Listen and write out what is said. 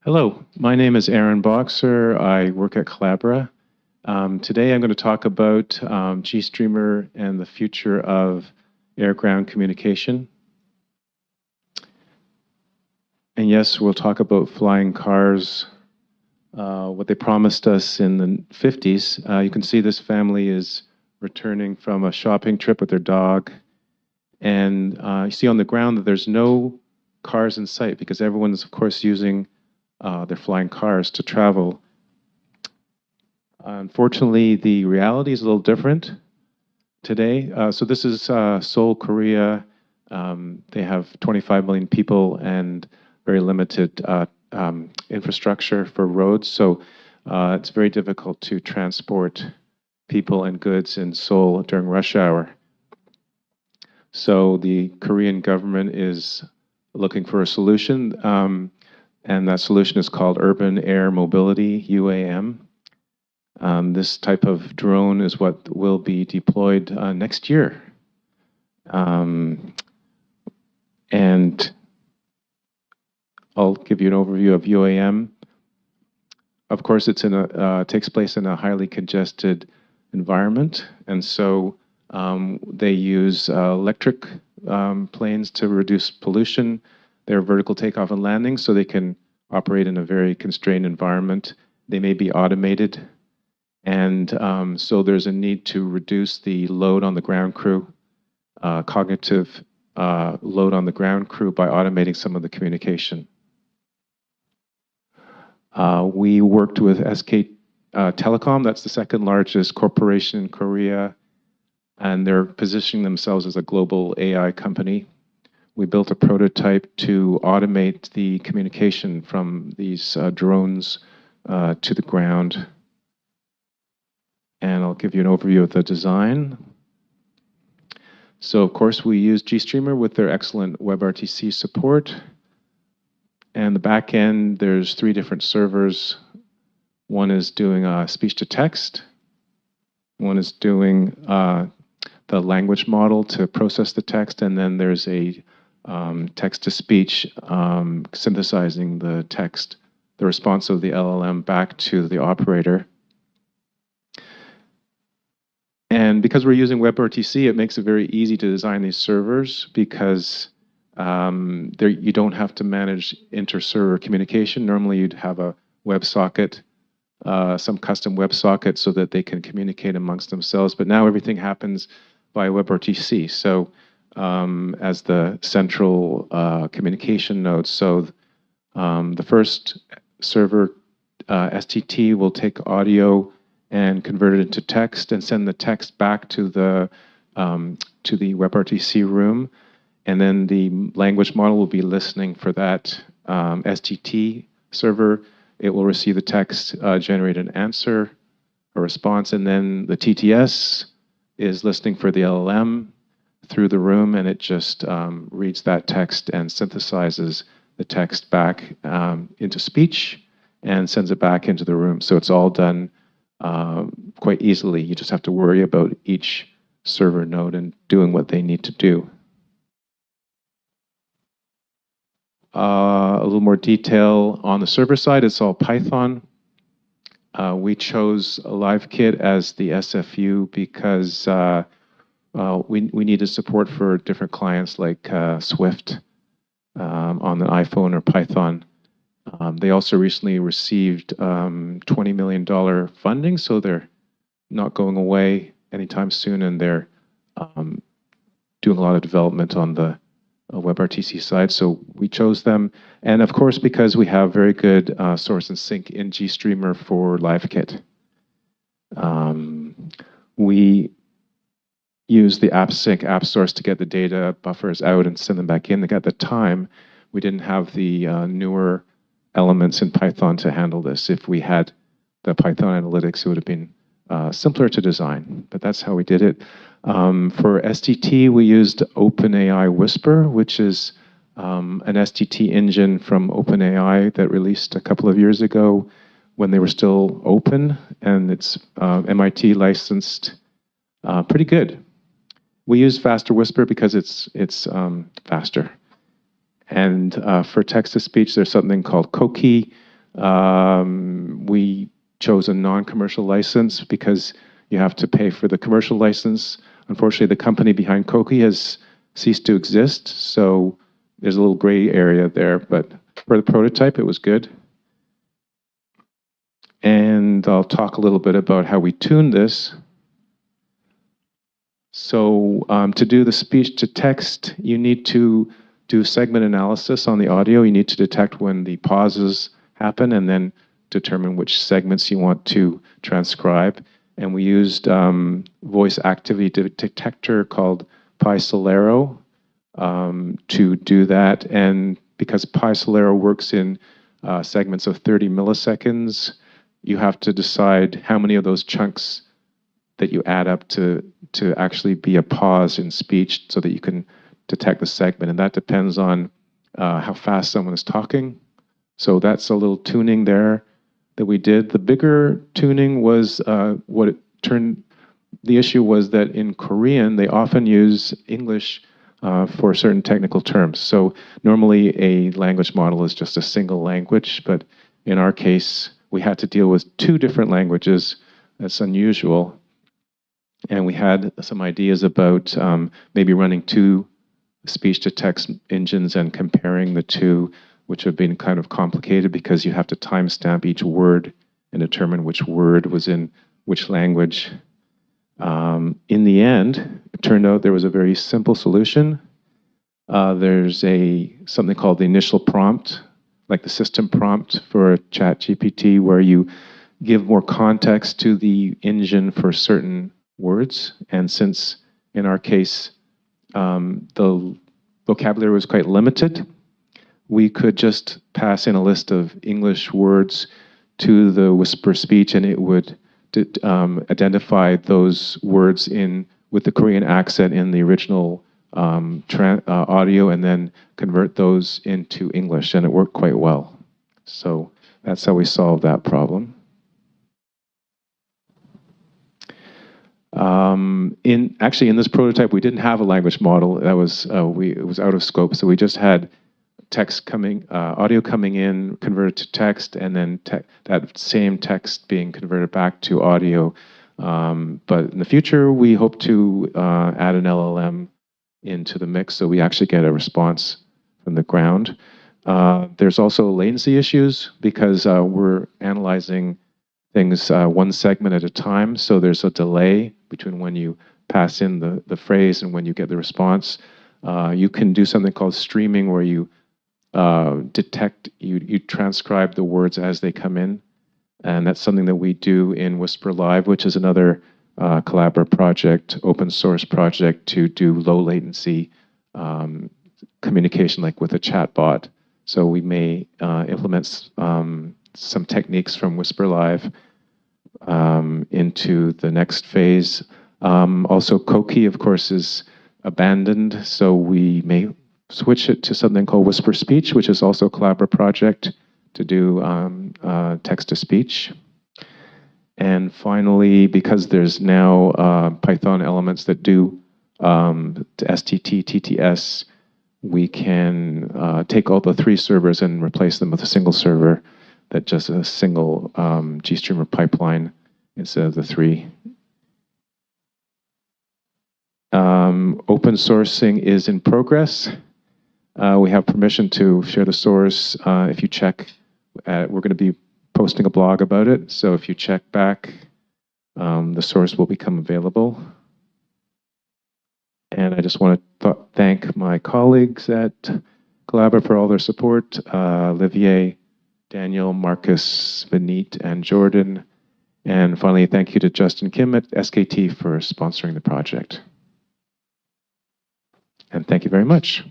Hello, my name is Aaron Boxer. I work at Collabora. Today I'm going to talk about GStreamer and the future of air-ground communication. And yes, we'll talk about flying cars, what they promised us in the 50s. You can see this family is returning from a shopping trip with their dog. And you see on the ground that there's no cars in sight because everyone's, of course, using their flying cars to travel. Unfortunately, the reality is a little different today. So this is Seoul, Korea. They have 25 million people and very limited infrastructure for roads. So it's very difficult to transport people and goods in Seoul during rush hour. So the Korean government is looking for a solution, and that solution is called Urban Air Mobility, UAM. This type of drone is what will be deployed next year. And I'll give you an overview of UAM. Of course, it's takes place in a highly congested environment, and so they use electric planes to reduce pollution. They're vertical takeoff and landing, so they can operate in a very constrained environment. They may be automated, and so there's a need to reduce the load on the ground crew, cognitive load on the ground crew by automating some of the communication. We worked with SK Telecom, that's the second largest corporation in Korea, and they're positioning themselves as a global AI company. We built a prototype to automate the communication from these drones to the ground. And I'll give you an overview of the design. So, of course, we use GStreamer with their excellent WebRTC support. And the back end, there's 3 different servers. One is doing speech to text. One is doing the language model to process the text. And then there's a text to speech synthesizing the text, the response of the LLM back to the operator. And because we're using WebRTC, it makes it very easy to design these servers because you don't have to manage inter-server communication. Normally, you'd have a WebSocket, some custom WebSocket so that they can communicate amongst themselves. But now everything happens by WebRTC. So as the central communication node. So the first server, STT, will take audio and convert it into text and send the text back to the WebRTC room. And then the language model will be listening for that STT server. It will receive the text, generate an answer, a response, and then the TTS is listening for the LLM through the room, and it just reads that text and synthesizes the text back into speech and sends it back into the room. So it's all done quite easily. You just have to worry about each server node and doing what they need to do. A little more detail on the server side, it's all Python. We chose LiveKit as the SFU because we needed support for different clients like Swift on the iPhone or Python. They also recently received $20 million funding, so they're not going away anytime soon, and they're doing a lot of development on the WebRTC side, so we chose them. And of course, because we have very good source and sync in GStreamer for LiveKit. We use the AppSync app source to get the data buffers out and send them back in. At the time, we didn't have the newer elements in Python to handle this. If we had the Python analytics, it would have been simpler to design, but that's how we did it. For STT, we used OpenAI Whisper, which is an STT engine from OpenAI that released a couple of years ago when they were still open, and it's MIT licensed, pretty good. We use Faster Whisper because it's faster. And for text-to-speech, there's something called Koki, We chose a non-commercial license because you have to pay for the commercial license. Unfortunately, the company behind Koki has ceased to exist, so there's a little gray area there, but for the prototype, it was good. And I'll talk a little bit about how we tuned this. So to do the speech to text, you need to do segment analysis on the audio. You need to detect when the pauses happen and then determine which segments you want to transcribe. And we used voice activity detector called PySolero to do that. And because PySolero works in segments of 30 milliseconds, you have to decide how many of those chunks that you add up to actually be a pause in speech so that you can detect the segment. And that depends on how fast someone is talking. So that's a little tuning there that we did. The bigger tuning was what it turned, the issue was that in Korean, they often use English for certain technical terms. So normally a language model is just a single language, but in our case, we had to deal with two different languages. That's unusual. And we had some ideas about maybe running two speech-to-text engines and comparing the two, which have been kind of complicated because you have to timestamp each word and determine which word was in which language. In the end, it turned out there was a very simple solution. There's something called the initial prompt, like the system prompt for ChatGPT, where you give more context to the engine for certain words. And since, in our case, the vocabulary was quite limited, we could just pass in a list of English words to the whisper speech, and it would identify those words with the Korean accent in the original audio, and then convert those into English, and it worked quite well. So that's how we solved that problem. Actually, in this prototype, we didn't have a language model. That was it was out of scope. So we just had audio coming in, converted to text, and then that same text being converted back to audio. But in the future, we hope to add an LLM into the mix, so we actually get a response from the ground. There's also latency issues because we're analyzing things one segment at a time, so there's a delay between when you pass in the phrase and when you get the response. You can do something called streaming, where you you transcribe the words as they come in, and that's something that we do in Whisper Live, which is another Collabora project, open source project to do low latency communication, like with a chatbot. So we may implement some techniques from Whisper Live into the next phase. Also, Koki, of course, is abandoned, so we may switch it to something called Whisper Speech, which is also a Collabora project to do text-to-speech. And finally, because there's now Python elements that do STT, TTS, we can take all the three servers and replace them with a single server that just a single GStreamer pipeline instead of the three. Open sourcing is in progress. We have permission to share the source. If you check, we're going to be posting a blog about it. So if you check back, the source will become available. And I just want to thank my colleagues at Collabora for all their support. Olivier, Daniel, Marcus, Vineet, and Jordan. And finally, thank you to Justin Kim at SKT for sponsoring the project. And thank you very much.